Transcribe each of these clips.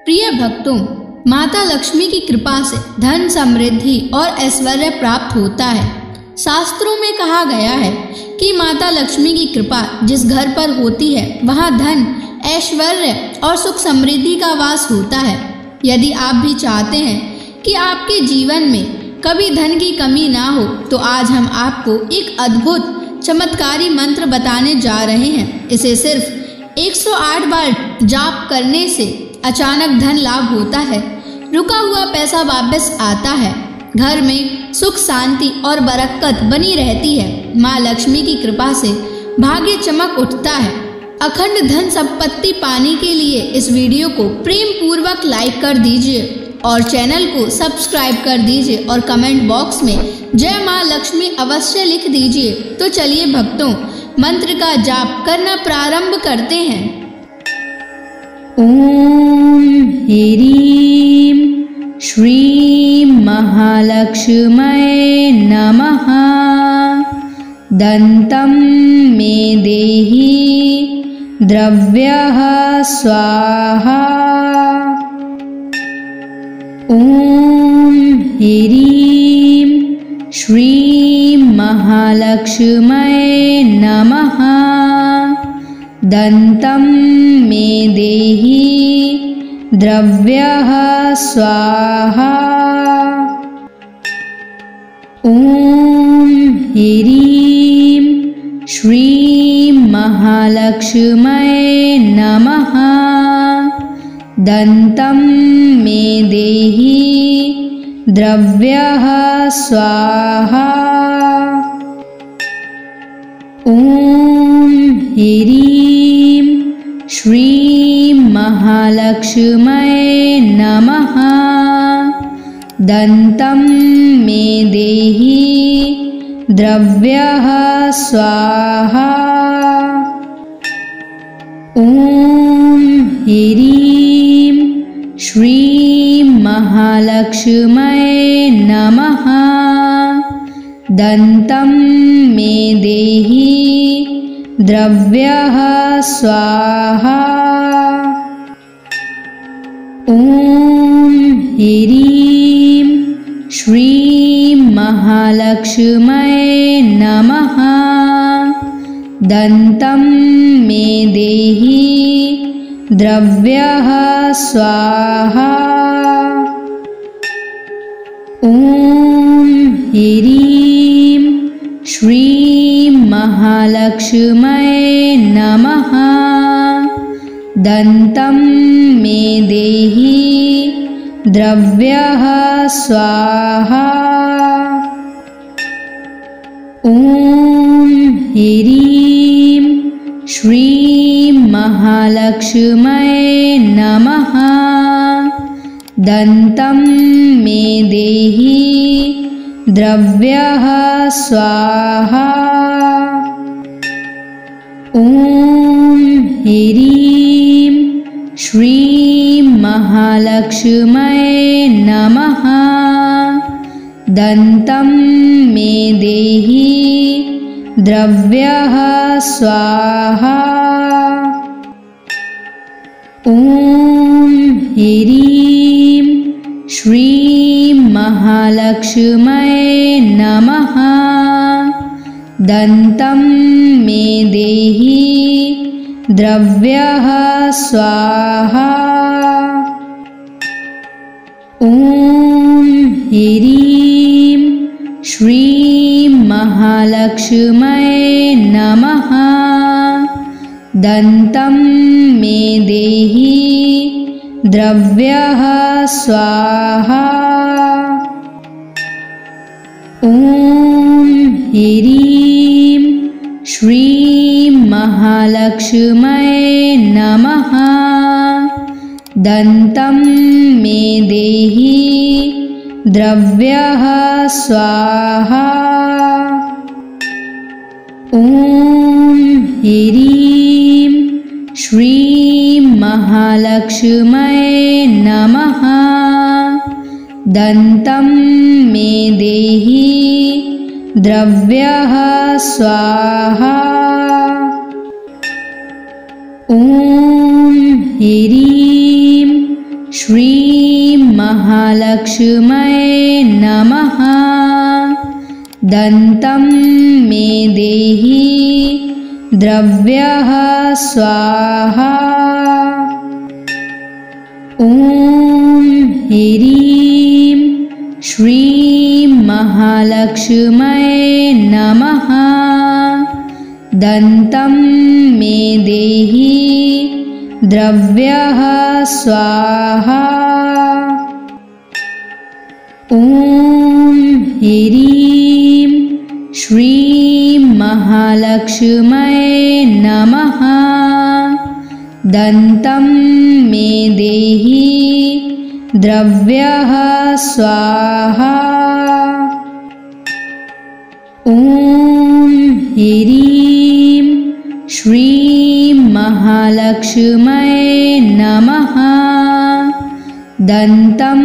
प्रिय भक्तों, माता लक्ष्मी की कृपा से धन, समृद्धि और ऐश्वर्य प्राप्त होता है। शास्त्रों में कहा गया है कि माता लक्ष्मी की कृपा जिस घर पर होती है वहाँ धन, ऐश्वर्य और सुख समृद्धि का वास होता है। यदि आप भी चाहते हैं कि आपके जीवन में कभी धन की कमी ना हो, तो आज हम आपको एक अद्भुत चमत्कारी मंत्र बताने जा रहे हैं। इसे सिर्फ 108 बार जाप करने से अचानक धन लाभ होता है, रुका हुआ पैसा वापस आता है, घर में सुख, शांति और बरकत बनी रहती है। माँ लक्ष्मी की कृपा से भाग्य चमक उठता है। अखंड धन संपत्ति पाने के लिए इस वीडियो को प्रेम पूर्वक लाइक कर दीजिए और चैनल को सब्सक्राइब कर दीजिए और कमेंट बॉक्स में जय माँ लक्ष्मी अवश्य लिख दीजिए। तो चलिए भक्तों, मंत्र का जाप करना प्रारंभ करते हैं। ओम ह्रीं श्रीं महालक्ष्म्यै नमः। दन्तं मे देहि द्रव्यः स्वाहा। ओम ह्रीं श्रीं महालक्ष्म्यै नमः। दन्तं मे देहि द्रव्यः स्वाहा। ओम ह्रीं श्रीं महालक्ष्म्यै नमः। दन्तं मे देहि द्रव्यः स्वाहा। ओम ह्रीं श्रीं महालक्ष्म्यै नमः। दन्तं मे देहि द्रव्यः स्वाहा। ओम ह्रीं श्रीं महालक्ष्म्यै नमः। दन्तं मे देहि द्रव्यः स्वाहा। ओम ह्रीं श्रीं महालक्ष्म्यै नमः। दन्तं मे देहि द्रव्यः स्वाहा। ओम ह्रीं श्रीं महालक्ष्म्यै नमः। दन्तं मे देहि द्रव्यः स्वाहा। ओम ह्रीं श्रीं महालक्ष्म्यै नमः। दन्तं मे देहि द्रव्यः स्वाहा। ओम ह्रीं श्रीं महालक्ष्म्यै नमः। दन्तं मे देहि द्रव्यः स्वाहा। ओम ह्रीं श्रीं महालक्ष्म्यै नमः। दन्तं मे देहि द्रव्यः स्वाहा। ओम ह्रीं श्रीं महालक्ष्म्यै नमः। दन्तं मे देहि द्रव्यः स्वाहा। ओम ह्रीं श्रीं महालक्ष्म्यै नमः। दन्तं मे देहि द्रव्यः स्वाहा। ओम ह्रीं श्रीं महालक्ष्म्यै नमः। दन्तं मे देहि द्रव्यः स्वाहा। ओम ह्रीं महालक्ष्म्यै नमः। दन्तं मे देहि द्रव्यः स्वाहा। ॐ ह्रीं श्रीं महालक्ष्म्यै नमः। दन्तं मे देहि द्रव्यः स्वाहा। ॐ ह्रीं श्रीं महालक्ष्म्यै नमः। दन्तं मे देहि द्रव्यः स्वाहा। ॐ ह्रीं श्रीं महालक्ष्म्यै नमः। दन्तं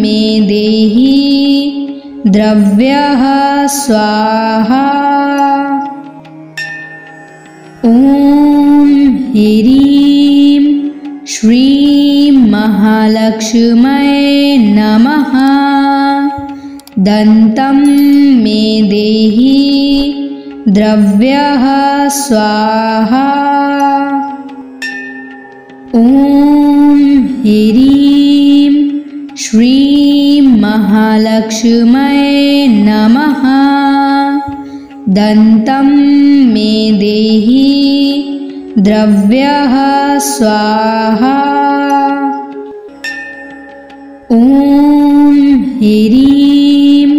मे देहि द्रव्यः स्वाहा। ॐ ह्रीं श्रीं महालक्ष्म्यै नमः। दन्तं मे देहि द्रव्यः स्वाहा। ॐ ह्रीं श्रीं महालक्ष्म्यै नमः। दन्तं मे देहि द्रव्यः स्वाहा। ॐ ह्रीं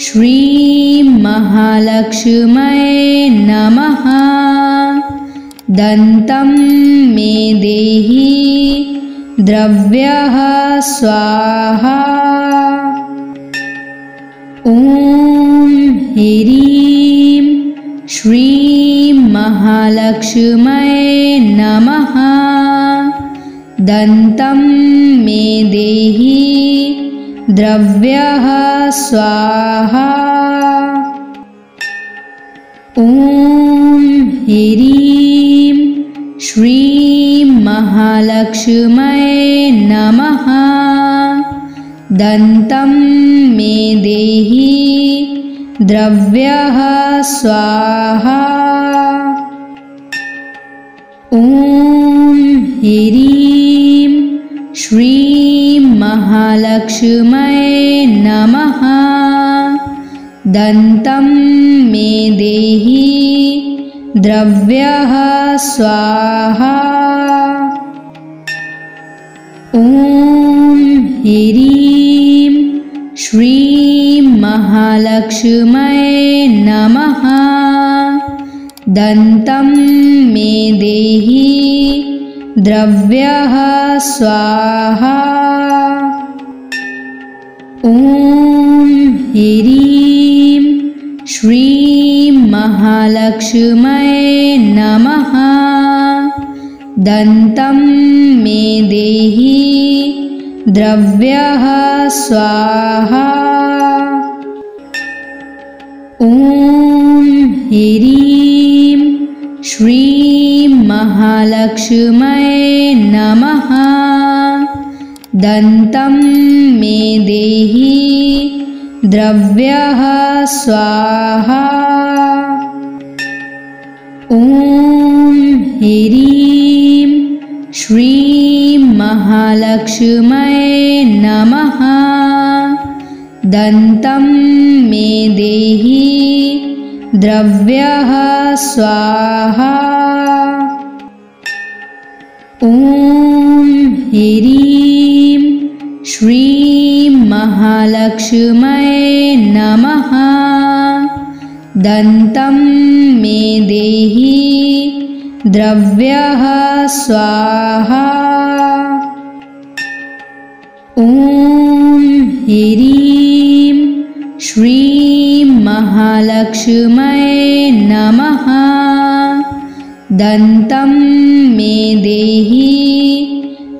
श्रीं महालक्ष्म्यै नमः। दन्तं मे देहि द्रव्यः स्वाहा। ॐ ह्रीं श्रीं महालक्ष्म्यै नमः। दन्तं मे देहि द्रव्यः स्वाहा। ॐ ह्रीं श्रीं महालक्ष्म्यै नमः। दन्तं मे देहि द्रव्यः स्वाहा। ॐ ह्रीं श्रीं महालक्ष्म्यै नमः। दन्तं मे देहि द्रव्यः स्वाहा। ॐ ह्रीं श्रीं महालक्ष्म्यै नमः। दन्तं मे देहि द्रव्यः स्वाहा। ॐ ह्रीं श्रीं महालक्ष्म्यै नमः। दन्तं मे देहि द्रव्यः स्वाहा। ॐ ह्रीं श्रीं महालक्ष्म्यै नमः। दन्तं मे देहि द्रव्यः स्वाहा। ॐ ह्रीं श्रीं महालक्ष्म्यै नमः। दन्तं मे देहि द्रव्यः स्वाहा। ॐ ह्रीं श्रीं महालक्ष्म्यै नमः। दन्तं मे देहि द्रव्यः स्वाहा। ॐ ह्रीं श्रीं महालक्ष्म्यै नमः। दन्तं मे देहि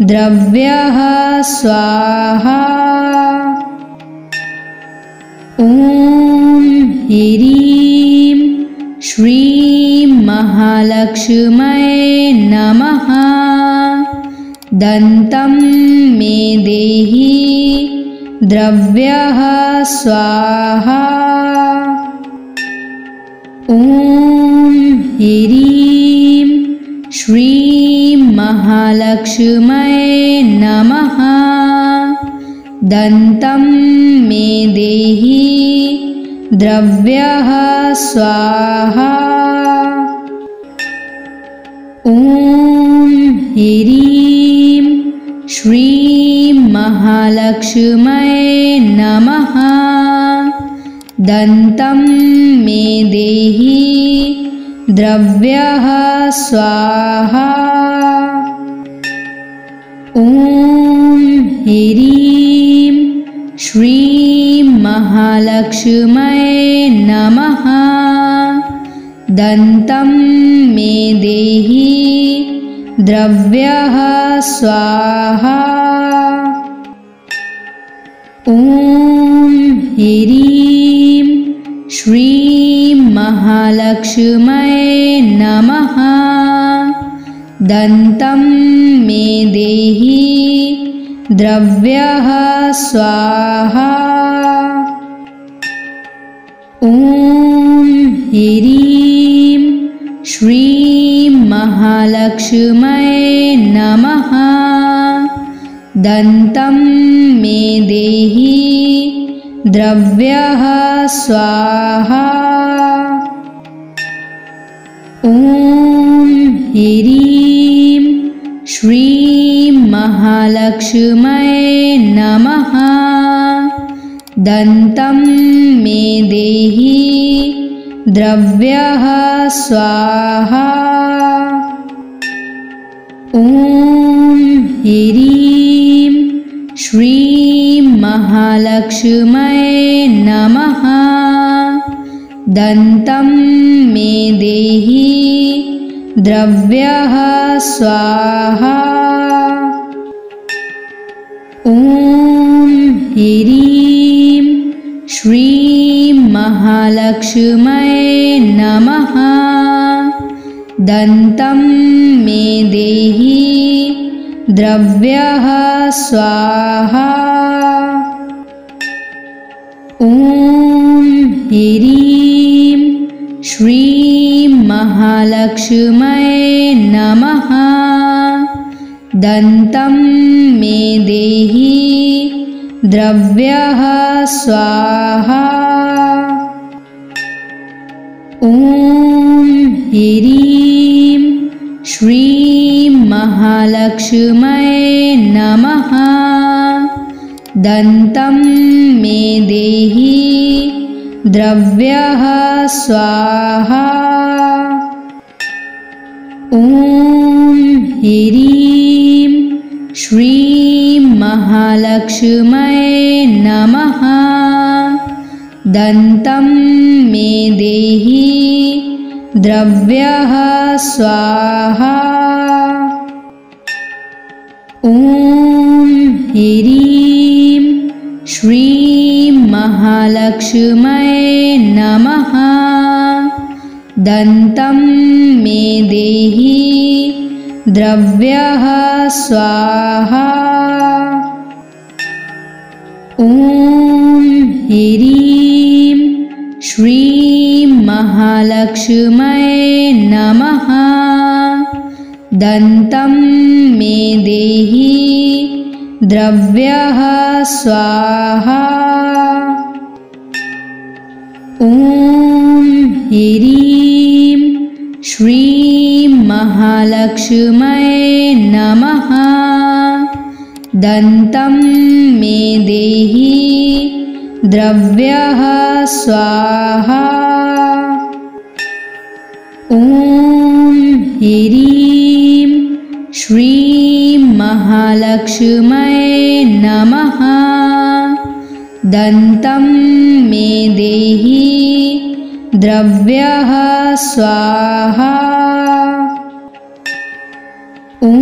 द्रव्यः स्वाहा। ॐ ह्रीं श्रीं महालक्ष्म्यै नमः। दन्तं मे देहि द्रव्यः स्वाहा। ॐ ह्रीं श्रीं महालक्ष्म्यै नमः। दन्तं मे देहि द्रव्यः स्वाहा। ॐ ह्रीं श्रीं महालक्ष्म्यै नमः। दन्तं मे देहि द्रव्यः स्वाहा। ॐ ह्रीं श्रीं महालक्ष्म्यै नमः। दन्तं मे देहि द्रव्यः स्वाहा। ॐ ह्रीं श्रीं महालक्ष्म्यै नमः। दन्तं मे देहि द्रव्यः स्वाहा। ॐ ह्रीं श्रीं महालक्ष्म्यै नमः। दन्तं मे देहि द्रव्यः स्वाहा। ॐ ह्रीं श्रीं महालक्ष्म्यै नमः। दन्तं मे देहि द्रव्यः स्वाहा। ॐ ह्रीं श्रीं महालक्ष्म्यै नमः। दन्तं मे देहि द्रव्यः स्वाहा। ॐ ह्रीं श्रीं महालक्ष्म्यै नमः। दन्तं मे देहि द्रव्यः स्वाहा। ॐ ह्रीं श्रीं महालक्ष्म्यै नमः। दन्तं मे देहि द्रव्यः स्वाहा। ॐ ह्रीं श्रीं महालक्ष्म्यै नमः। दन्तं मे देहि द्रव्यः स्वाहा। ॐ ह्रीं श्रीं महालक्ष्म्यै नमः। दन्तं मे देहि द्रव्यः स्वाहा। ॐ ह्रीं श्रीं महालक्ष्म्यै नमः। दन्तं मे देहि द्रव्यः स्वाहा। ॐ ह्रीं श्रीं महालक्ष्म्यै नमः। दन्तं मे देहि द्रव्यः स्वाहा। ॐ ह्रीं श्रीं महालक्ष्म्यै नमः। दन्तं मे देहि द्रव्यः स्वाहा। ॐ ह्रीं श्रीं महालक्ष्म्यै नमः। दन्तं मे देहि द्रव्यः स्वाहा। ॐ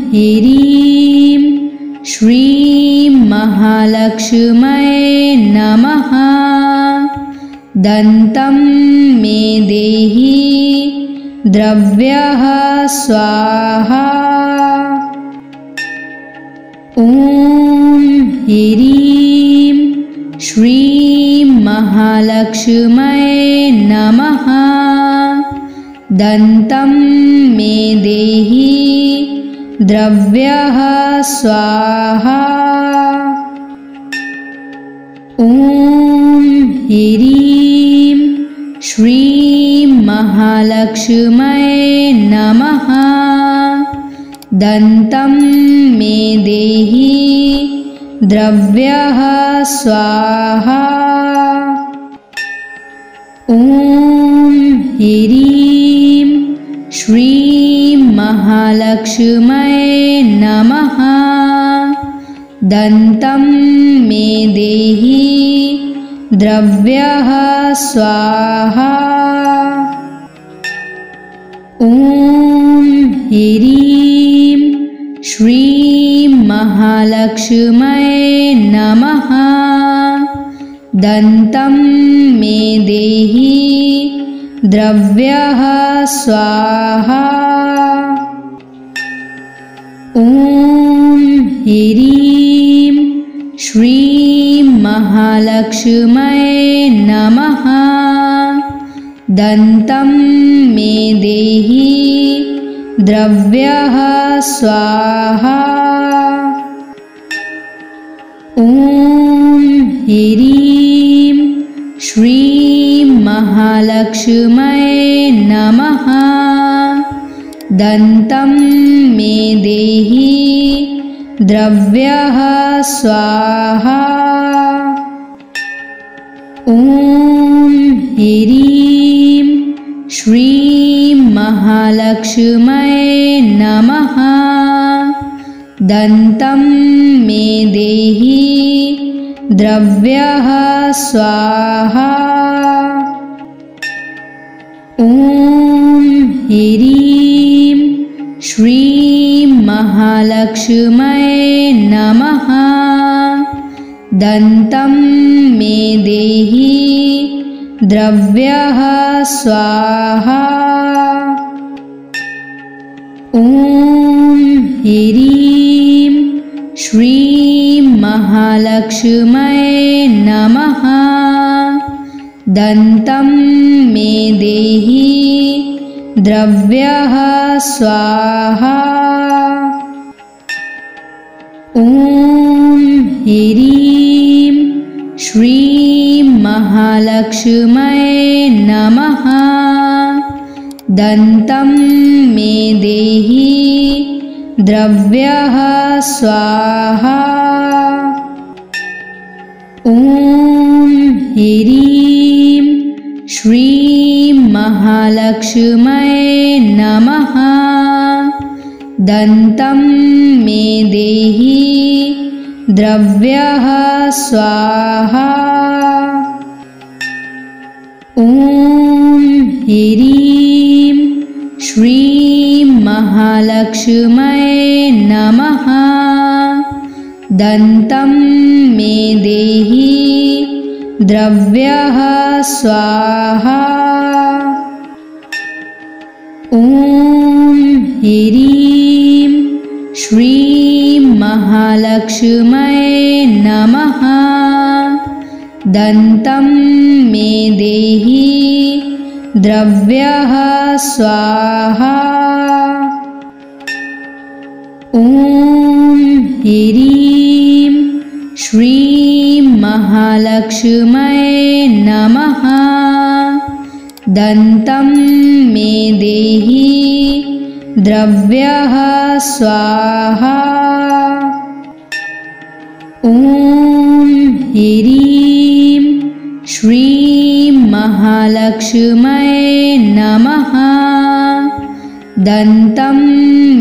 ह्रीं श्रीं महालक्ष्म्यै नमः। दन्तं मे देहि द्रव्यः स्वाहा। ॐ ह्रीं श्रीं महालक्ष्म्यै नमः। दन्तं मे देहि द्रव्यः स्वाहा। ॐ ह्रीं श्रीं महालक्ष्म्यै नमः। दन्तं मे देहि द्रव्यः स्वाहा। ॐ ह्रीं श्रीं महालक्ष्म्यै नमः। दन्तं मे देहि द्रव्यः स्वाहा। ॐ ह्रीं श्रीं महालक्ष्म्यै नमः। दन्तं मे देहि द्रव्यः स्वाहा। ॐ ह्रीं श्रीं महालक्ष्म्यै नमः। दन्तं मे देहि द्रव्यः स्वाहा। ॐ ह्रीं श्रीं महालक्ष्म्यै नमः। दन्तं मे देहि द्रव्यः स्वाहा। ॐ ह्रीं श्रीं महालक्ष्म्यै नमः। दन्तं मे देहि द्रव्यः स्वाहा। ॐ ह्रीं श्रीं महालक्ष्म्यै नमः। दन्तं मे देहि द्रव्यः स्वाहा। ॐ ह्रीं श्रीं महालक्ष्म्यै नमः। दन्तं मे देहि द्रव्यः स्वाहा। ॐ ह्रीं श्रीं महालक्ष्म्यै नमः। दन्तं मे देहि द्रव्यः स्वाहा। ॐ ह्रीं श्रीं महालक्ष्म्यै नमः। दन्तं मे देहि द्रव्यः स्वाहा। ॐ ह्रीं श्रीं महालक्ष्म्यै नमः। दन्तं मे देहि द्रव्यः स्वाहा। ॐ ह्रीं श्रीं महालक्ष्म्यै नमः। दन्तं मे देहि द्रव्यः स्वाहा। ॐ ह्रीं श्रीं महालक्ष्म्यै नमः। दन्तं मे देहि द्रव्यः स्वाहा। ॐ ह्रीं श्रीं महालक्ष्म्यै नमः। दन्तं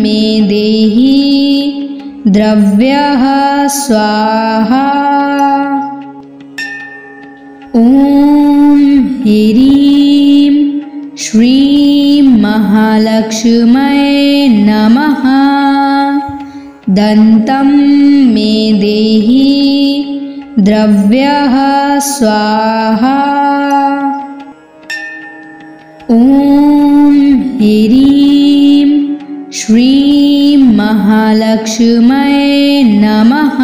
मे देहि द्रव्यः स्वाहा। ॐ ह्रीं श्रीं महालक्ष्म्यै नमः। दन्तं मे देहि द्रव्यः स्वाहा। ॐ ह्रीं श्रीं महालक्ष्म्यै नमः।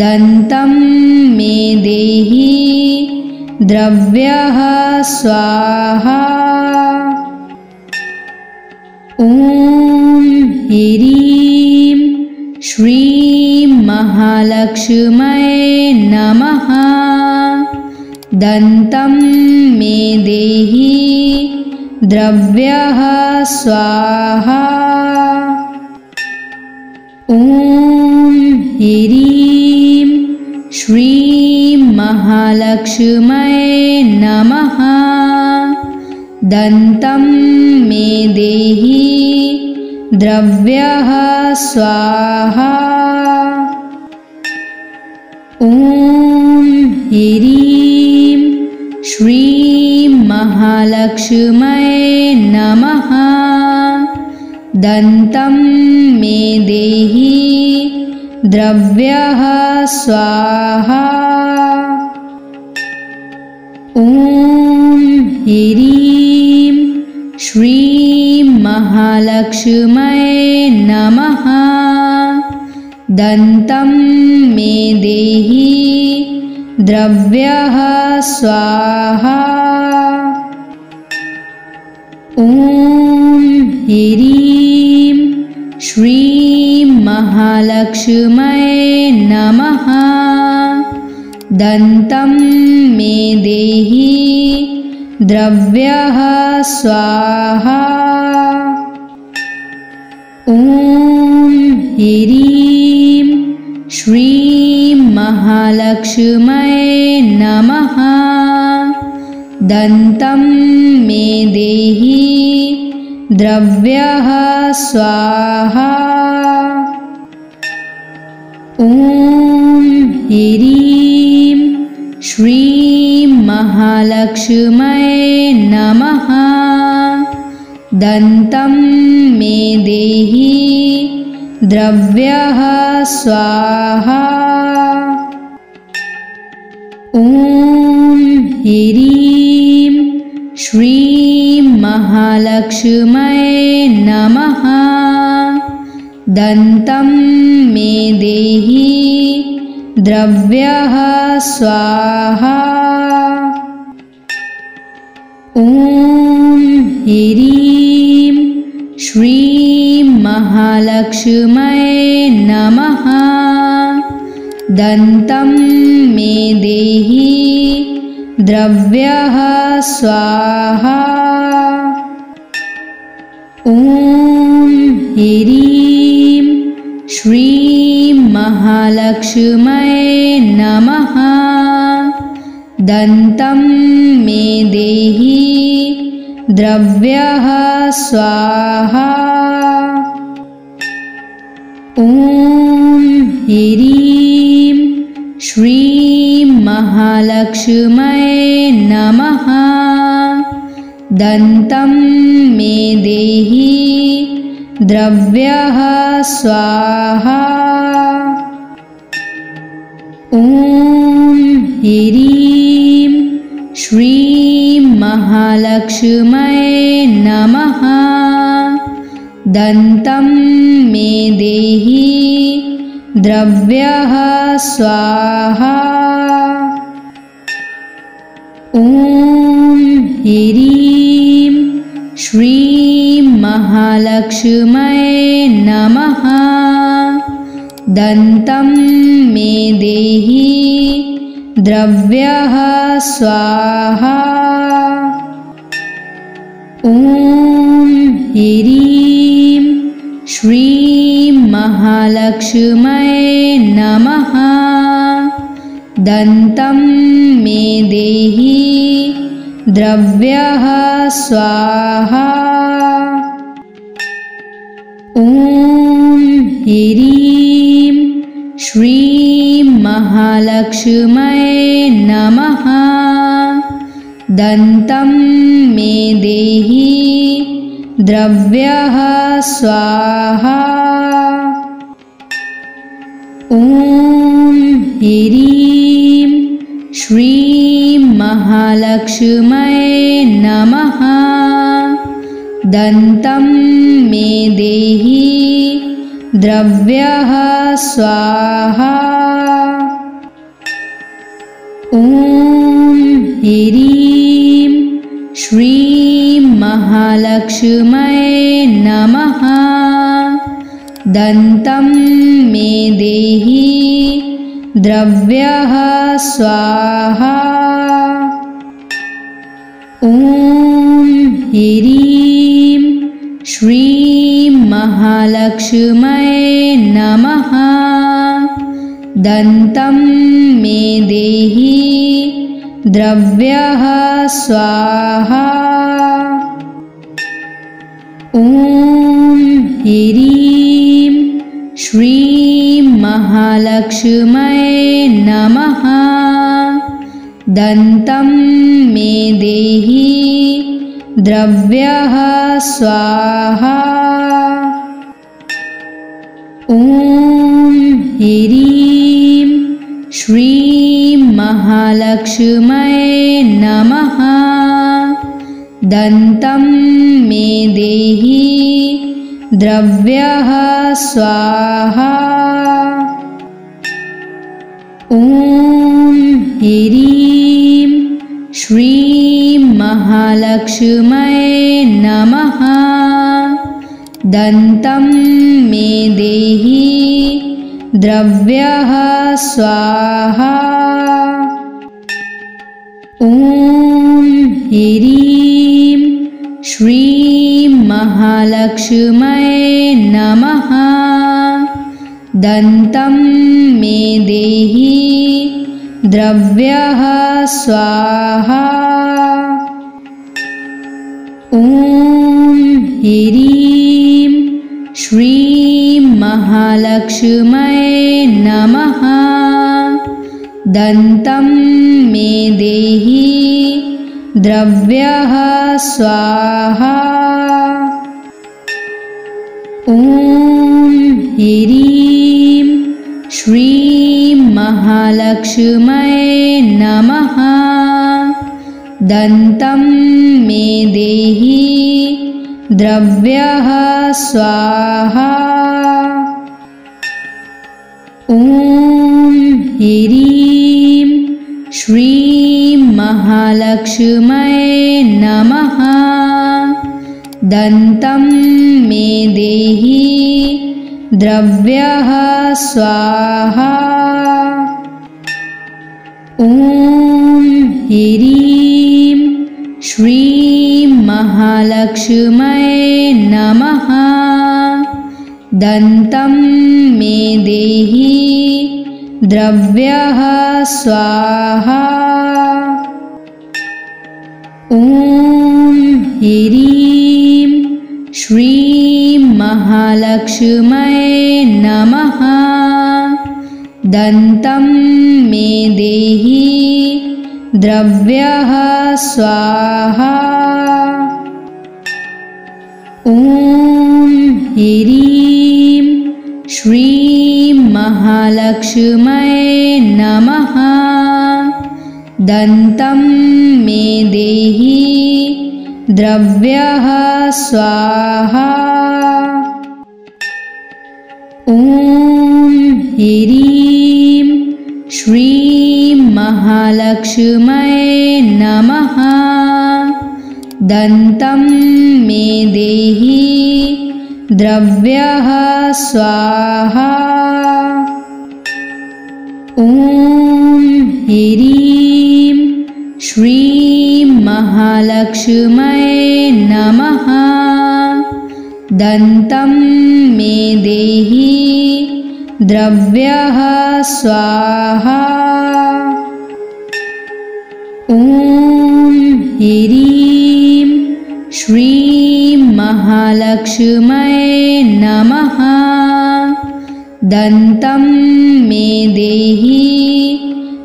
दन्तं मे देहि द्रव्यः स्वाहा। ॐ ह्रीं श्रीं महालक्ष्म्यै नमः। दन्तं मे देहि द्रव्यः स्वाहा। ॐ ह्रीं श्रीं महालक्ष्म्यै नमः। दन्तं मे देहि द्रव्यः स्वाहा। ॐ ह्रीं श्रीं महालक्ष्म्यै नमः। दन्तं मे देहि द्रव्यः स्वाहा। ॐ ह्रीं श्रीं महालक्ष्म्यै नमः। दन्तं मे देहि द्रव्यः स्वाहा। ॐ ह्रीं श्रीं महालक्ष्म्यै नमः। दन्तं मे देहि द्रव्यः स्वाहा। ॐ ह्रीं श्रीं महालक्ष्म्यै नमः। दन्तं मे देहि द्रव्यः स्वाहा। ॐ ह्रीं श्रीं महालक्ष्म्यै नमः। दन्तं मे देहि द्रव्यः स्वाहा। ॐ ह्रीं श्रीं महालक्ष्म्यै नमः। दन्तं मे देहि द्रव्यः स्वाहा। ॐ ह्रीं श्रीं महालक्ष्म्यै नमः। दन्तं मे देहि द्रव्यः स्वाहा। ॐ ह्रीं श्रीं महालक्ष्म्यै नमः। दन्तं मे देहि द्रव्यः स्वाहा। ॐ ह्रीं श्रीं महालक्ष्म्यै नमः। दन्तं मे देहि द्रव्यः स्वाहा। ॐ ह्रीं श्रीं महालक्ष्म्यै नमः। दन्तं मे देहि द्रव्यः स्वाहा। ॐ ह्रीं श्रीं महालक्ष्म्यै नमः। दन्तं मे देहि द्रव्यः स्वाहा। ॐ ह्रीं श्रीं महालक्ष्म्यै नमः। दन्तं मे देहि द्रव्यः स्वाहा। ॐ ह्रीं श्रीं महालक्ष्म्यै नमः। दन्तं मे देहि द्रव्यः स्वाहा। ॐ ह्रीं श्रीं महालक्ष्म्यै नमः। दन्तं मे देहि द्रव्यः स्वाहा। ॐ ह्रीं श्रीं महालक्ष्म्यै नमः। दन्तं मे देहि द्रव्यः स्वाहा। ॐ ह्रीं श्रीं महालक्ष्म्यै नमः। दन्तं मे देहि द्रव्यः स्वाहा। ॐ ह्रीं श्रीं महालक्ष्म्यै नमः। दन्तं मे देहि द्रव्यः स्वाहा। ॐ ह्रीं श्रीं महालक्ष्म्यै नमः। दन्तं मे देहि द्रव्यः स्वाहा। ॐ ह्रीं श्रीं महालक्ष्म्यै नमः। दन्तं मे देहि द्रव्यः स्वाहा। ॐ ह्रीं श्रीं महालक्ष्म्यै नमः। दन्तं मे देहि द्रव्यः स्वाहा। ॐ ह्रीं श्रीं महालक्ष्म्यै नमः। दन्तं मे देहि द्रव्यः स्वाहा। ॐ ह्रीं श्रीं महालक्ष्म्यै नमः। दन्तं मे देहि द्रव्यः स्वाहा। ॐ ह्रीं श्रीं महालक्ष्म्यै नमः। दन्तं मे देहि द्रव्यः स्वाहा। ॐ ह्रीं श्रीं महालक्ष्म्यै नमः। दन्तं मे देहि द्रव्यः स्वाहा। ॐ ह्रीं श्रीं महालक्ष्म्यै नमः। दन्तं मे देहि द्रव्यः स्वाहा। ॐ ह्रीं श्रीं महालक्ष्म्यै नमः। दन्तं मे देहि द्रव्यः स्वाहा। ॐ ह्रीं श्रीं महालक्ष्म्यै नमः। दन्तं मे देहि द्रव्यः स्वाहा। ॐ ह्रीं श्रीं महालक्ष्म्यै नमः। दन्तं मे देहि द्रव्यः स्वाहा। ॐ ह्रीं श्रीं महालक्ष्म्यै नमः। दन्तं मे देहि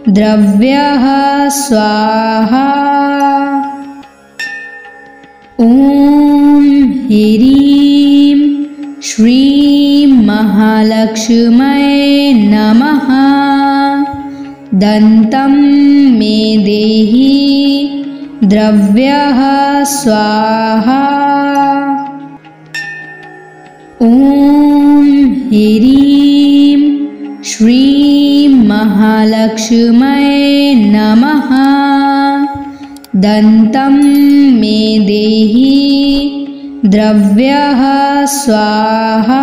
द्रव्यः स्वाहा। ॐ ह्रीं श्रीं महालक्ष्म्यै नमः। दन्तं मे देहि द्रव्यः स्वाहा। ॐ ह्रीं श्रीं महालक्ष्म्यै नमः। दन्तं मे देहि द्रव्यः स्वाहा।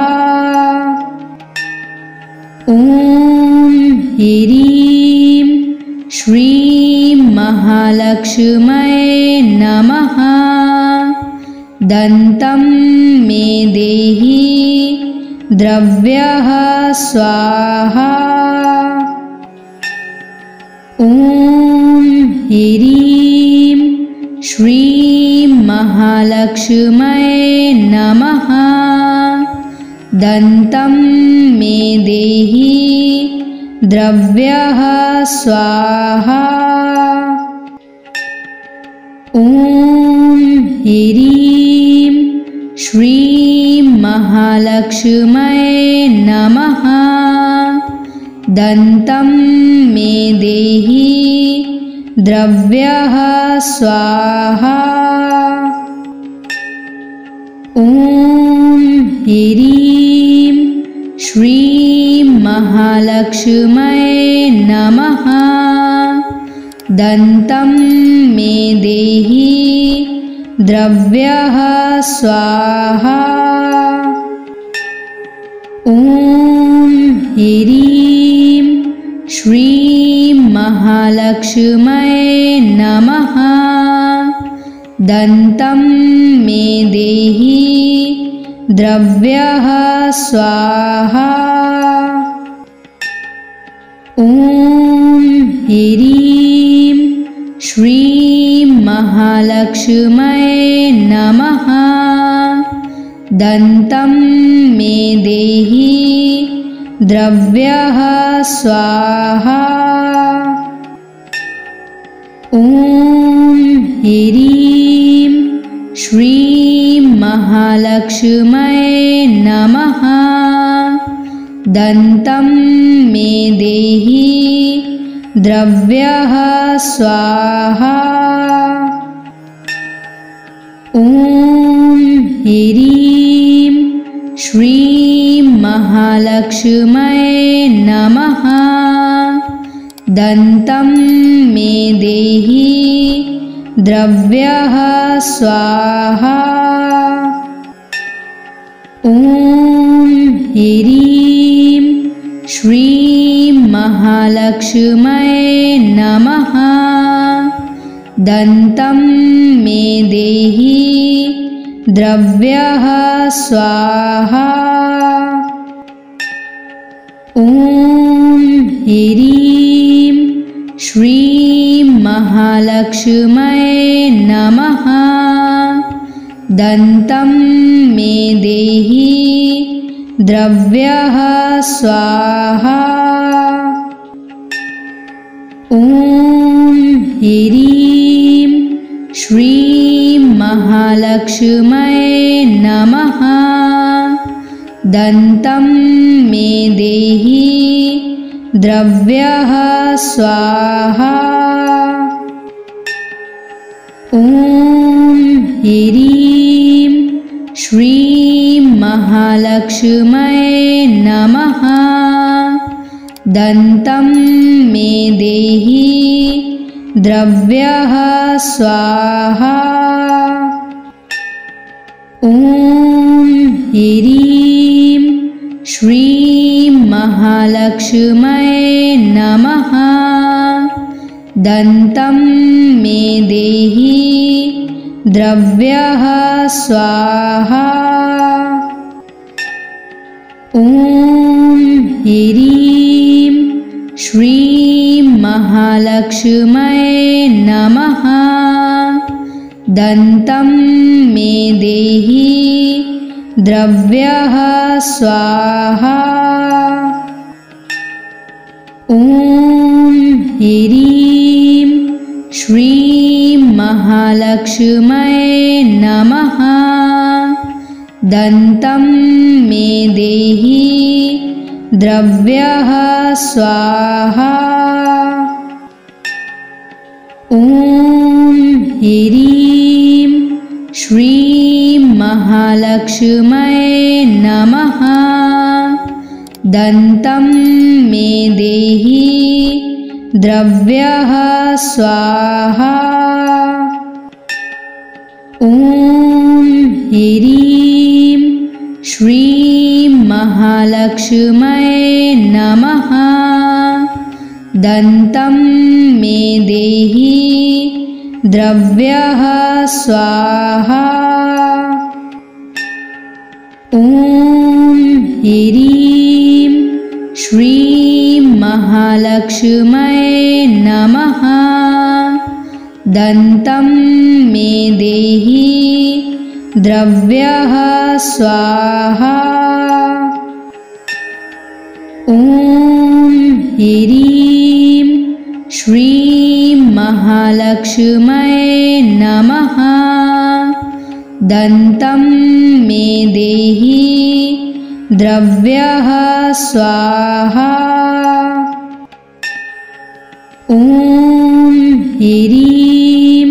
ॐ ह्रीं श्रीं महालक्ष्म्यै नमः। दन्तं मे देहि द्रव्यः स्वाहा। ॐ ह्रीं श्रीं महालक्ष्म्यै नमः। दन्तं मे देहि द्रव्यः स्वाहा। ॐ ह्रीं श्रीं महालक्ष्म्यै नमः। दन्तं मे देहि द्रव्यः स्वाहा। ॐ ह्रीं श्रीं महालक्ष्म्यै नमः। दन्तं मे देहि द्रव्यः स्वाहा। ॐ ह्रीं श्रीं महालक्ष्म्यै नमः। दन्तं मे देहि द्रव्यः स्वाहा। ॐ ह्रीं श्रीं महालक्ष्म्यै नमः। दन्तं मे देहि द्रव्यः स्वाहा। ॐ ह्रीं श्रीं महालक्ष्म्यै नमः। दन्तं मे देहि द्रव्यः स्वाहा। ॐ ह्रीं श्रीं महालक्ष्म्यै नमः। दन्तं मे देहि द्रव्यः स्वाहा। ॐ ह्रीं श्रीं महालक्ष्म्यै नमः। दन्तं मे देहि द्रव्यः स्वाहा। ॐ ह्रीं श्रीं महालक्ष्म्यै नमः। दन्तं मे देहि द्रव्यः स्वाहा। ॐ ह्रीं श्रीं महालक्ष्म्यै नमः। दन्तं मे देहि द्रव्यः स्वाहा। ॐ ह्रीं श्रीं महालक्ष्म्यै नमः। दन्तं मे देहि द्रव्यः स्वाहा। ॐ ह्रीं श्रीं महालक्ष्म्यै नमः। दन्तं मे देहि द्रव्यः स्वाहा। ॐ ह्रीं श्रीं महालक्ष्म्यै नमः। दन्तं मे देहि द्रव्यः स्वाहा। ॐ ह्रीं श्रीं महालक्ष्म्यै नमः। दन्तं मे देहि द्रव्यः स्वाहा। ॐ ह्रीं श्रीं महालक्ष्म्यै नमः। दन्तं मे देहि द्रव्यः स्वाहा। ॐ ह्रीं श्रीं महालक्ष्म्यै नमः। दन्तं मे देहि द्रव्यः स्वाहा। ॐ ह्रीं श्रीं महालक्ष्म्यै नमः। दन्तं मे देहि द्रव्यः स्वाहा। ॐ ह्रीं श्रीं महालक्ष्म्यै नमः। दन्तं मे देहि द्रव्यः स्वाहा। ॐ ह्रीं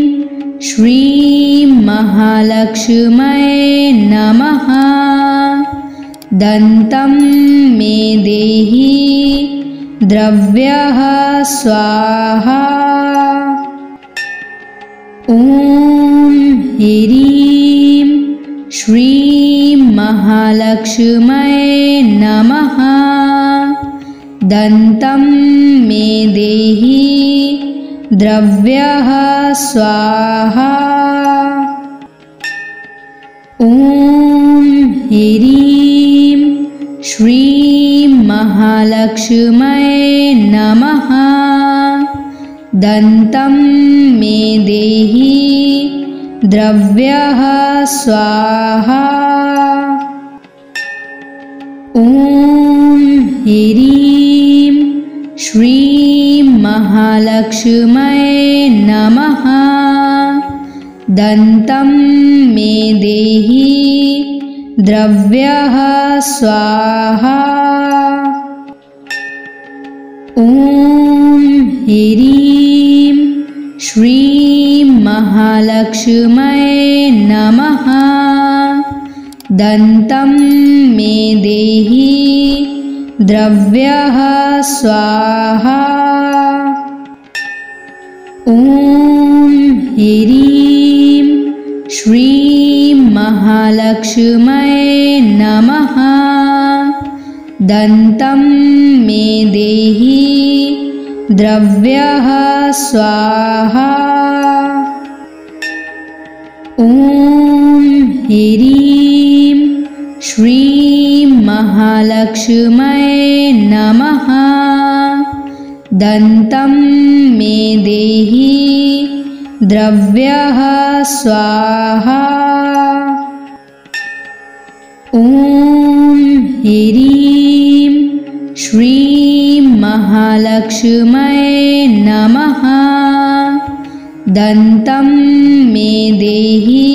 श्रीं महालक्ष्म्यै नमः। दन्तं मे देहि द्रव्यः स्वाहा। ॐ ह्रीं श्रीं महालक्ष्म्यै नमः। दन्तं मे देहि द्रव्यः स्वाहा। ॐ ह्रीं श्रीं महालक्ष्म्यै नमः। दन्तं मे देहि द्रव्यः स्वाहा। ॐ ह्रीं श्रीं महालक्ष्म्यै नमः। दन्तं मे देहि द्रव्यः स्वाहा। ॐ ह्रीं श्रीं महालक्ष्म्यै नमः। दन्तं मे देहि द्रव्यः स्वाहा। ॐ ह्रीं श्रीं महालक्ष्म्यै नमः। दन्तं मे देहि द्रव्यः स्वाहा। ॐ ह्रीं श्रीं महालक्ष्म्यै नमः। दन्तं मे देहि द्रव्यः स्वाहा। ॐ ह्रीं श्रीं महालक्ष्म्यै नमः। दन्तं मे देहि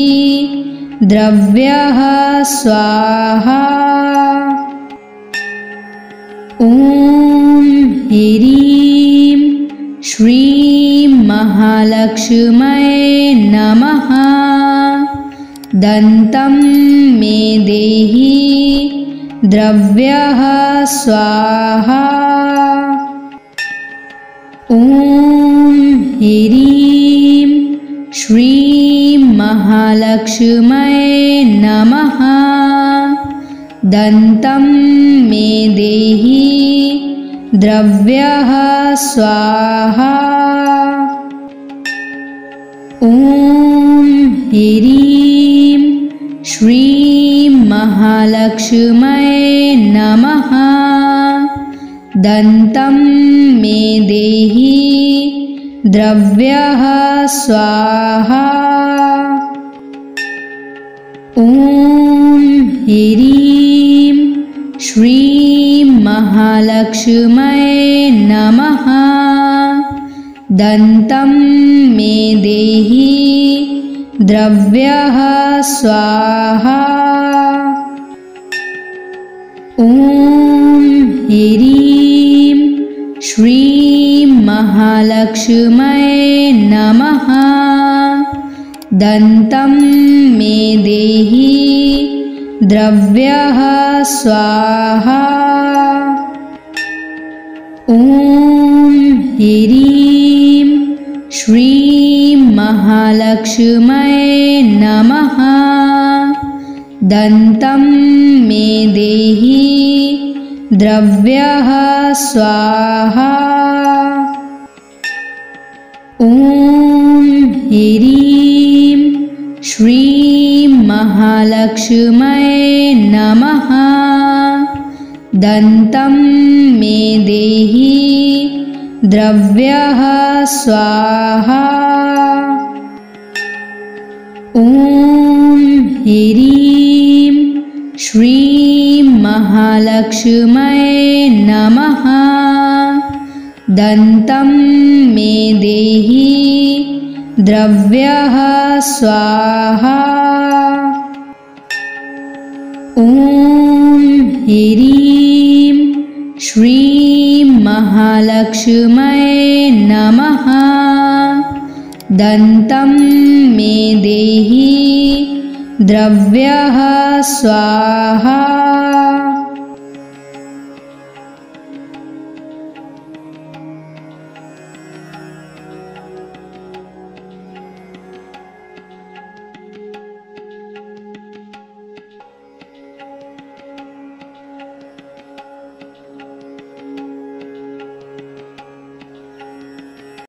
द्रव्यः स्वाहा। ॐ ह्रीं श्रीं महालक्ष्म्यै नमः। दन्तं मे देहि द्रव्यः स्वाहा। ॐ ह्रीं श्रीं महालक्ष्म्यै नमः। दन्तं मे देहि द्रव्यः स्वाहा। ॐ ह्रीं श्रीं महालक्ष्म्यै नमः। दन्तं मे देहि द्रव्यः स्वाहा। ॐ ह्रीं श्रीं महालक्ष्म्यै नमः। दन्तं मे देहि द्रव्यः स्वाहा। ॐ ह्रीं श्रीं महालक्ष्म्यै नमः। दन्तं मे देहि द्रव्यः स्वाहा। ॐ ह्रीं श्रीं महालक्ष्म्यै नमः। दन्तं मे देहि द्रव्यः स्वाहा। ॐ ह्रीं श्रीं महालक्ष्म्यै नमः। दन्तं मे देहि द्रव्यः स्वाहा। ॐ ह्रीं श्रीं महालक्ष्म्यै नमः। दन्तं मे देहि द्रव्यः स्वाहा। ॐ ह्रीं श्रीं महालक्ष्म्यै नमः। दन्तं मे देहि द्रव्यः स्वाहा।